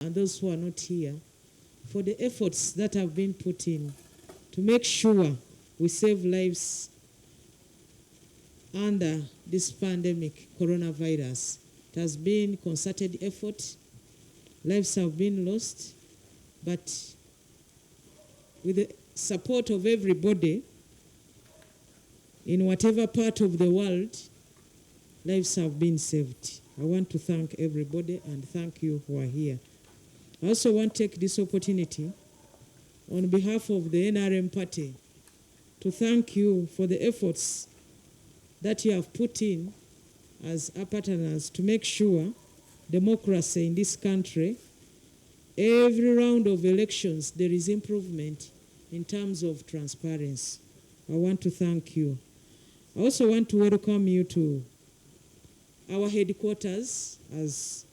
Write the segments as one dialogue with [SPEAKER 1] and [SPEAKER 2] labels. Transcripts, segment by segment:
[SPEAKER 1] and those who are not here for the efforts that have been put in to make sure we save lives under this pandemic, coronavirus. It has been concerted effort. Lives have been lost, but with the support of everybody in whatever part of the world, lives have been saved. I want to thank everybody and thank you who are here. I also want to take this opportunity on behalf of the NRM Party to thank you for the efforts that you have put in as our partners to make sure democracy in this country, every round of elections, there is improvement in terms of transparency. I want to thank you. I also want to welcome you to our headquarters as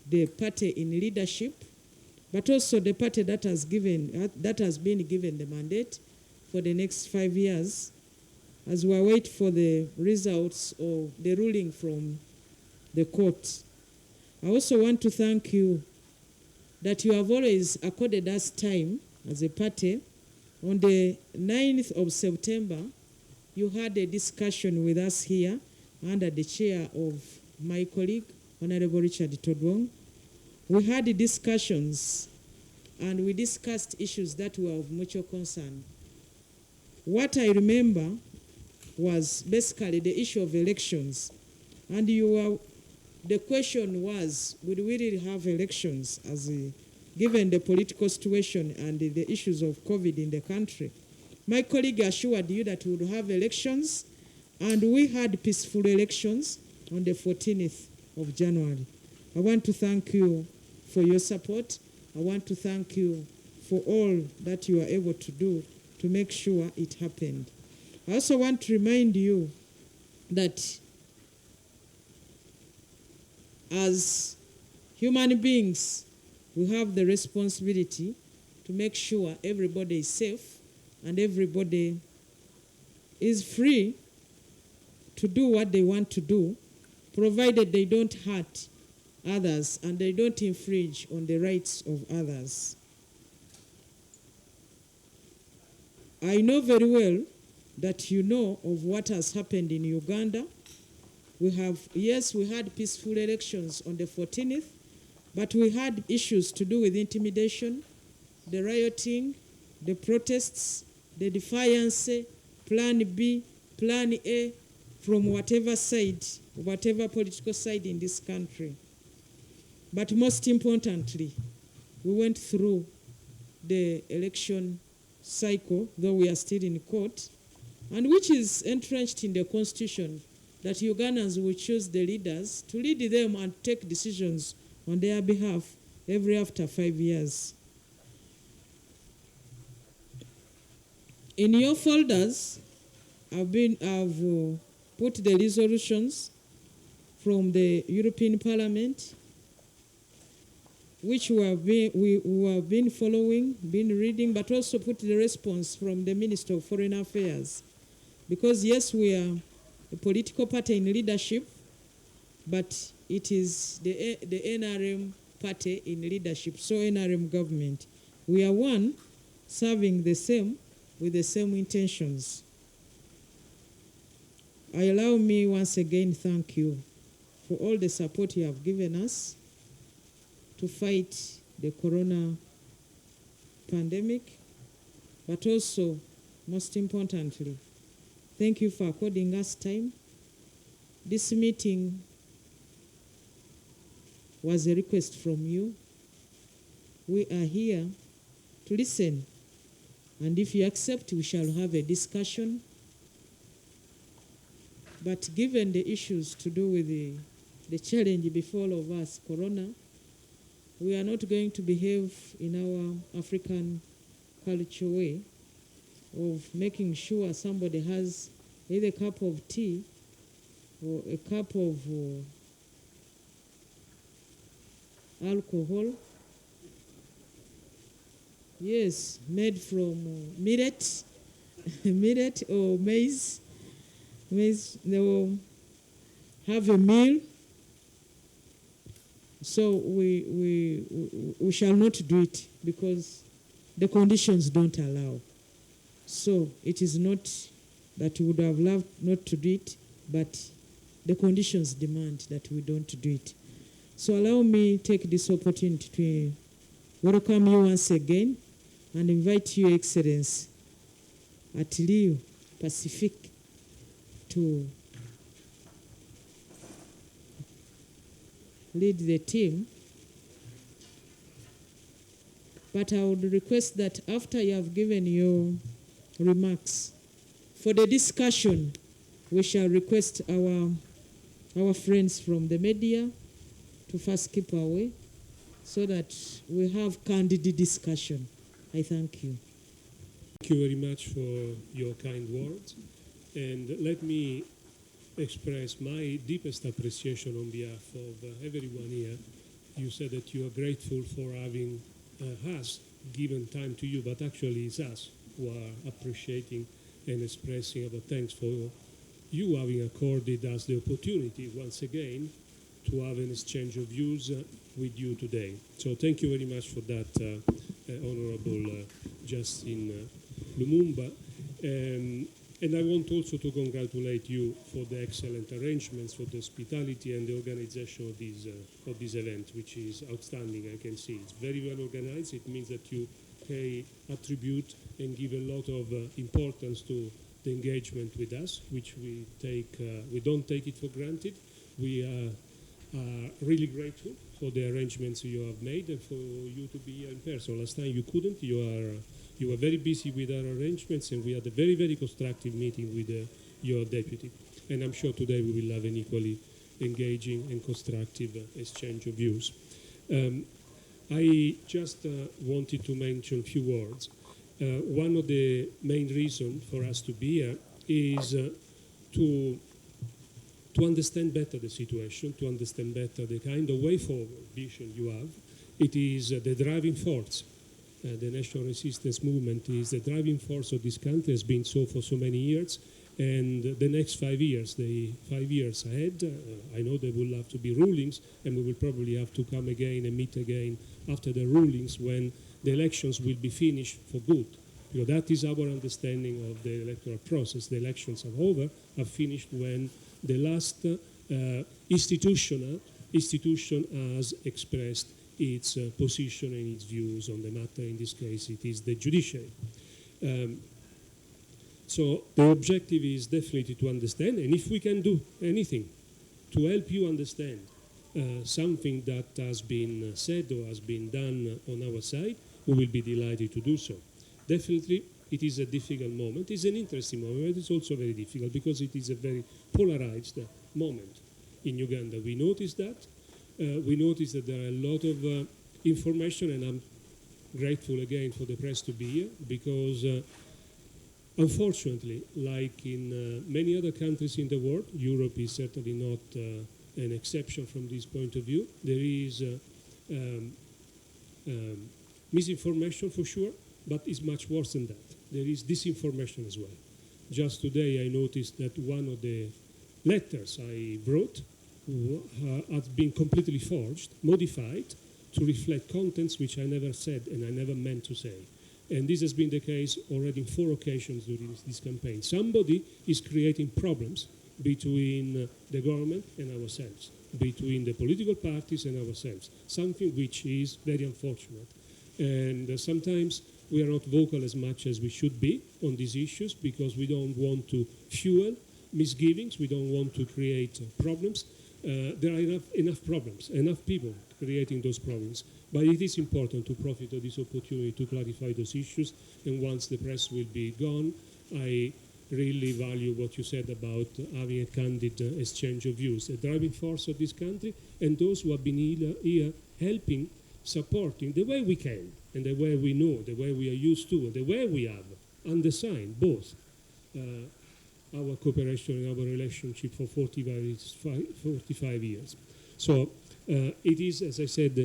[SPEAKER 1] the party in leadership, but also the party that has been given the mandate for the next 5 years as we wait for the results of the ruling from the court. I also want to thank you that you have always accorded us time as a party. On the 9th of September, you had a discussion with us here under the chair of my colleague, Honorable Richard Todwong. We had discussions and we discussed issues that were of mutual concern. What I remember was basically the issue of elections. And the question was, would we really have elections given the political situation and the issues of COVID in the country? My colleague assured you that we would have elections, and we had peaceful elections on the 14th of January. I want to thank you for your support. I want to thank you for all that you are able to do to make sure it happened. I also want to remind you that as human beings, we have the responsibility to make sure everybody is safe and everybody is free to do what they want to do, provided they don't hurt others and they don't infringe on the rights of others. I know very well that you know of what has happened in Uganda. We had peaceful elections on the 14th, but we had issues to do with intimidation, the rioting, the protests, the defiance, Plan B, Plan A, from whatever side, whatever political side in this country. But most importantly, we went through the election cycle, though we are still in court, and which is entrenched in the Constitution, that Ugandans will choose the leaders to lead them and take decisions on their behalf after 5 years. In your folders, I've put the resolutions from the European Parliament, which we have been following, been reading, but also put the response from the Minister of Foreign Affairs. Because yes, we are a political party in leadership, but it is the NRM party in leadership, so NRM government. We are one, serving the same, with the same intentions. Allow me once again thank you for all the support you have given us to fight the corona pandemic, but also, most importantly, thank you for according us time. This meeting was a request from you. We are here to listen, and if you accept, we shall have a discussion. But given the issues to do with the challenge before all of us, corona, we are not going to behave in our African culture way of making sure somebody has either a cup of tea or a cup of alcohol. Yes, made from millet, millet or maize. They will have a meal So we shall not do it because the conditions don't allow. So it is not that we would have loved not to do it, but the conditions demand that we don't do it. So allow me take this opportunity to welcome you once again and invite Your Excellency Attilio Pacifici to lead the team. But I would request that after you have given your remarks, for the discussion, we shall request our friends from the media to first keep away so that we have candid discussion. I thank you.
[SPEAKER 2] Thank you very much for your kind words. And let me express my deepest appreciation on behalf of everyone here. You said that you are grateful for having us given time to you, but actually it's us who are appreciating and expressing our thanks for you having accorded us the opportunity once again to have an exchange of views with you today. So thank you very much for that, Honorable Justine Lumumba. And I want also to congratulate you for the excellent arrangements, for the hospitality and the organization of this event, which is outstanding, I can see. It's very well organized. It means that you pay attribute and give a lot of importance to the engagement with us, which we don't take it for granted. We are really grateful for the arrangements you have made and for you to be here in person. Last time you couldn't. You were very busy with our arrangements, and we had a very, very constructive meeting with your deputy. And I'm sure today we will have an equally engaging and constructive exchange of views. I just wanted to mention a few words. One of the main reasons for us to be here is to understand better the situation, to understand better the kind of way forward vision you have. It is the driving force. The national resistance movement is the driving force of this country, has been so for so many years. And the next 5 years, the 5 years ahead, I know there will have to be rulings, and we will probably have to come again and meet again after the rulings when the elections will be finished for good. Because that is our understanding of the electoral process. The elections are over, are finished when the last institution has expressed its position and its views on the matter. In this case, it is the judiciary. So the objective is definitely to understand, and if we can do anything to help you understand something that has been said or has been done on our side, we will be delighted to do so. Definitely, it is a difficult moment. It's an interesting moment, but it's also very difficult because it is a very polarized moment in Uganda. We notice that. We notice that there are a lot of information, and I'm grateful again for the press to be here because unfortunately, like in many other countries in the world, Europe is certainly not an exception from this point of view. There is misinformation for sure, but it's much worse than that. There is disinformation as well. Just today I noticed that one of the letters I wrote has been completely forged, modified, to reflect contents which I never said and I never meant to say. And this has been the case already in 4 occasions during this campaign. Somebody is creating problems between the government and ourselves, between the political parties and ourselves, something which is very unfortunate. And sometimes we are not vocal as much as we should be on these issues because we don't want to fuel misgivings, we don't want to create problems. There are enough problems, enough people creating those problems. But it is important to profit of this opportunity to clarify those issues. And once the press will be gone, I really value what you said about having a candid exchange of views, a driving force of this country, and those who have been here helping, supporting the way we can, and the way we know, the way we are used to, and the way we have undersigned both our cooperation and our relationship for 45 years. So it is, as I said,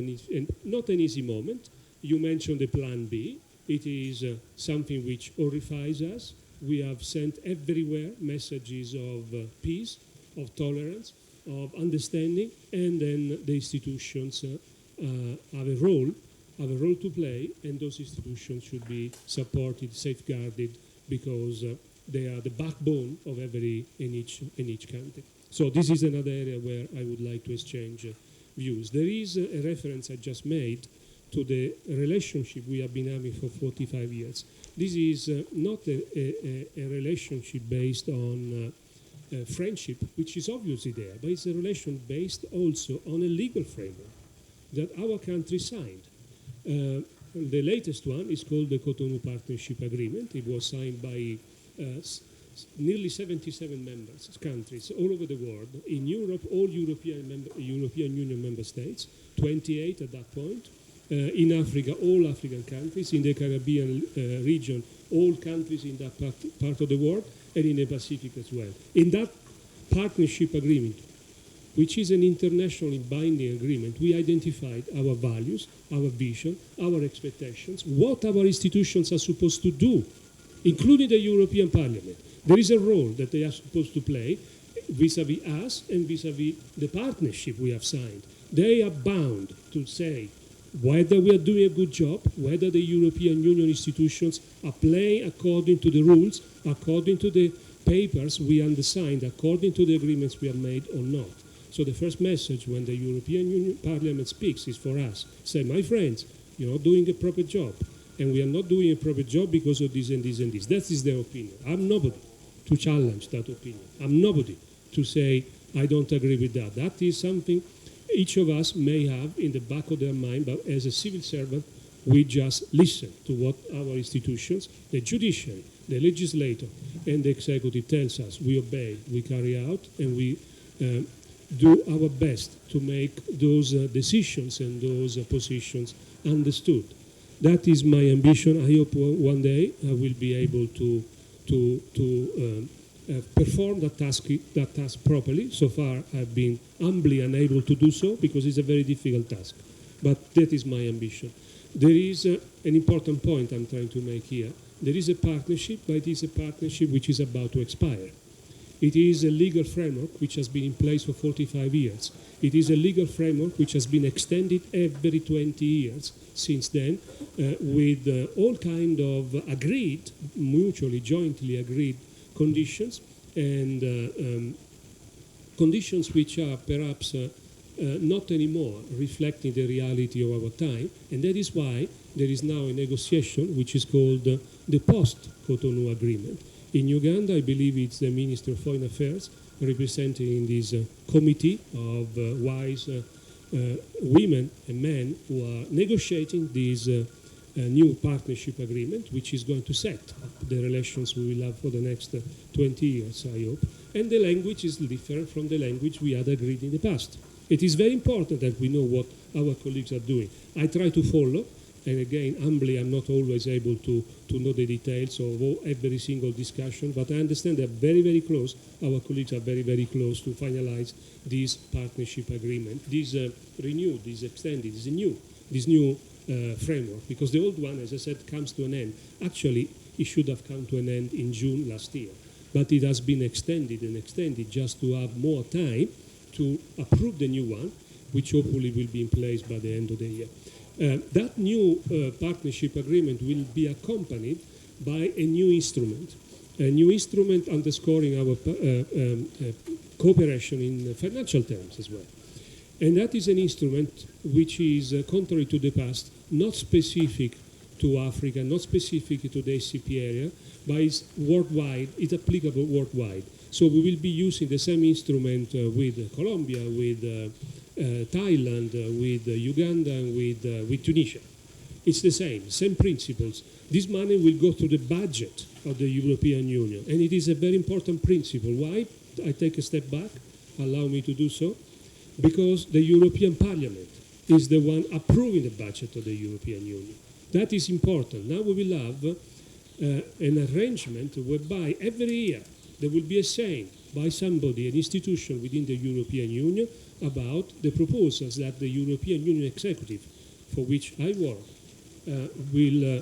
[SPEAKER 2] not an easy moment. You mentioned the Plan B. It is something which horrifies us. We have sent everywhere messages of peace, of tolerance, of understanding, and then the institutions have a role to play, and those institutions should be supported, safeguarded, because they are the backbone of in each country. So this is another area where I would like to exchange views. There is a reference I just made to the relationship we have been having for 45 years. This is not a relationship based on friendship, which is obviously there, but it's a relation based also on a legal framework that our country signed. The latest one is called the Cotonou Partnership Agreement. It was signed by nearly 77 countries all over the world. In Europe, all European Union member states, 28 at that point. In Africa, all African countries. In the Caribbean region, all countries in that part of the world, and in the Pacific as well. In that partnership agreement, which is an internationally binding agreement, we identified our values, our vision, our expectations, what our institutions are supposed to do, including the European Parliament. There is a role that they are supposed to play vis-à-vis us and vis-à-vis the partnership we have signed. They are bound to say whether we are doing a good job, whether the European Union institutions are playing according to the rules, according to the papers we undersigned, according to the agreements we have made or not. So the first message when the European Union Parliament speaks is for us. Say, my friends, you're not doing a proper job. And we are not doing a proper job because of this and this and this. That is their opinion. I'm nobody to challenge that opinion. I'm nobody to say, I don't agree with that. That is something each of us may have in the back of their mind, but as a civil servant, we just listen to what our institutions, the judiciary, the legislator, and the executive tells us. We obey, we carry out, and we do our best to make those decisions and those positions understood. That is my ambition. I hope one day I will be able to perform that task properly. So far, I've been humbly unable to do so because it's a very difficult task. But that is my ambition. There is an important point I'm trying to make here. There is a partnership, but it is a partnership which is about to expire. It is a legal framework which has been in place for 45 years. It is a legal framework which has been extended every 20 years since then with all kind of agreed, mutually, jointly agreed conditions and conditions which are perhaps not anymore reflecting the reality of our time. And that is why there is now a negotiation which is called the Post-Cotonou Agreement. In Uganda, I believe it's the Minister of Foreign Affairs representing in this committee of wise women and men who are negotiating this new partnership agreement, which is going to set up the relations we will have for the next 20 years, I hope. And the language is different from the language we had agreed in the past. It is very important that we know what our colleagues are doing. I try to follow, and again, humbly, I'm not always able to know the details of every single discussion, but I understand they're very, very close. Our colleagues are very, very close to finalize this partnership agreement, this renewed, this extended, this new framework, because the old one, as I said, comes to an end. Actually, it should have come to an end in June last year, but it has been extended and extended just to have more time to approve the new one, which hopefully will be in place by the end of the year. That new partnership agreement will be accompanied by a new instrument underscoring our cooperation in financial terms as well. And that is an instrument which is, contrary to the past, not specific to Africa, not specific to the ACP area, but it's worldwide, it's applicable worldwide. So we will be using the same instrument with Colombia, with Thailand, with Uganda, and with Tunisia. It's the same principles. This money will go to the budget of the European Union, and it is a very important principle. Why? I take a step back, allow me to do so, because the European Parliament is the one approving the budget of the European Union. That is important. Now we will have an arrangement whereby every year there will be a saying by somebody, an institution within the European Union, about the proposals that the European Union Executive, for which I work, will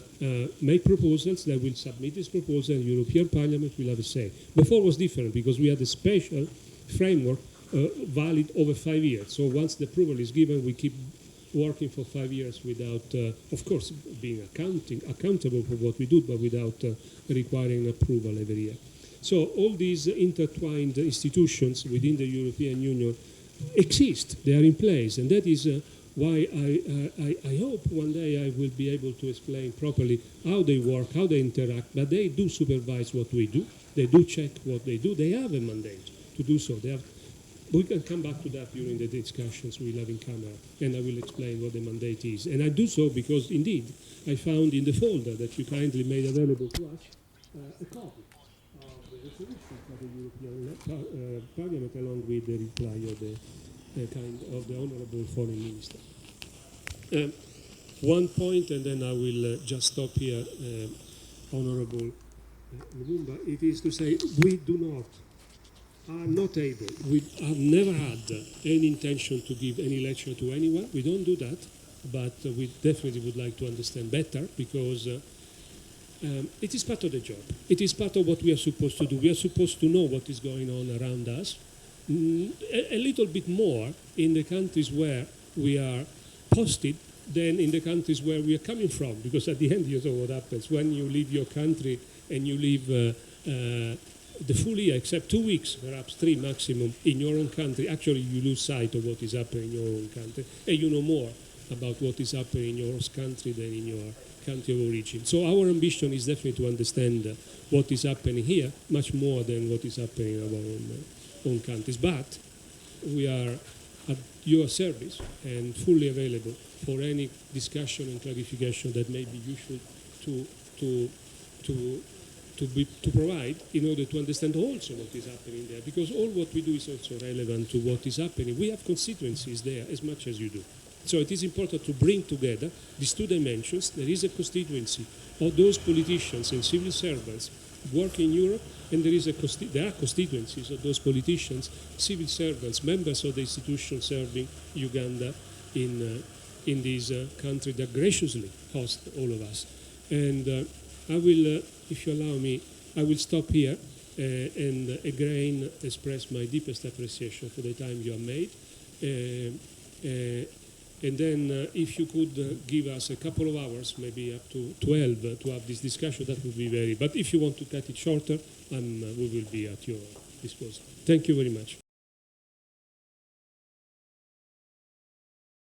[SPEAKER 2] make proposals, that will submit this proposal, and the European Parliament will have a say. Before it was different because we had a special framework valid over 5 years. So once the approval is given, we keep working for 5 years without, of course, being accountable for what we do, but without requiring approval every year. So all these intertwined institutions within the European Union exist, they are in place, and that is why I hope one day I will be able to explain properly how they work, how they interact, but they do supervise what we do, they do check what they do, they have a mandate to do so. We can come back to that during the discussions we'll have in camera, and I will explain what the mandate is. And I do so because, indeed, I found in the folder that you kindly made available to us a copy of the resolution for the European Parliament, along with the reply of the Honourable Foreign Minister. One point, and then I will just stop here, Honourable Lumumba, it is to say we are not able, we have never had any intention to give any lecture to anyone. We don't do that, but we definitely would like to understand better, because it is part of the job. It is part of what we are supposed to do. We are supposed to know what is going on around us, a little bit more in the countries where we are posted than in the countries where we are coming from, because at the end you know what happens when you leave your country and you leave the full year, except 2 weeks, perhaps 3 maximum, in your own country. Actually, you lose sight of what is happening in your own country, and you know more about what is happening in your host country than in your country of origin. So our ambition is definitely to understand what is happening here, much more than what is happening in our own countries. But we are at your service and fully available for any discussion and clarification that may be useful to provide, in order to understand also what is happening there, because all what we do is also relevant to what is happening. We have constituencies there as much as you do. So it is important to bring together these two dimensions. There is a constituency of those politicians and civil servants working in Europe, and there are constituencies of those politicians, civil servants, members of the institutions serving Uganda in this country that graciously hosts all of us. And I will, if you allow me, I will stop here and again express my deepest appreciation for the time you have made. And then if you could give us a couple of hours, maybe up to 12, to have this discussion, that would be very... But if you want to cut it shorter, we will be at your disposal. Thank you very much.